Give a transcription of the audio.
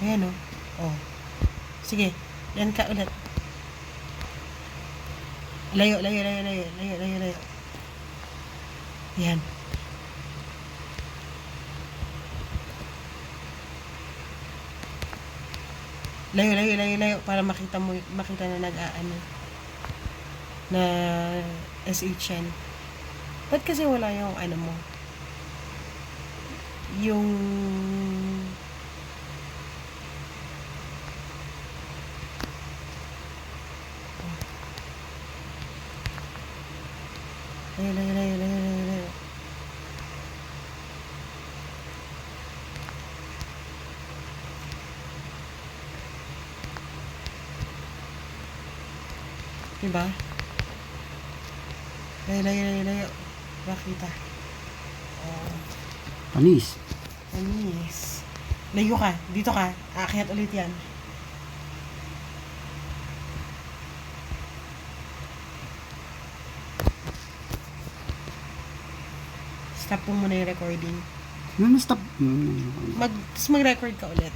Ayan o. Oh. Sige. Yan ka ulit. Layo, layo, layo, layo, layo, layo, layo. Yan. Layo, layo, layo, layo. Para makita mo, makita na nag-aano. Na SH yan. Ba't kasi wala yung ano mo? Yung... Layo, layo, layo, layo, layo, layo. Diba? Layo, layo, layo, layo. Bakita. Oh. Panis. Anis. Layo ka. Dito ka. Aakyat ulit yan. Stop mo muna yung recording. Ano stop? Tapos mag-record ka ulit.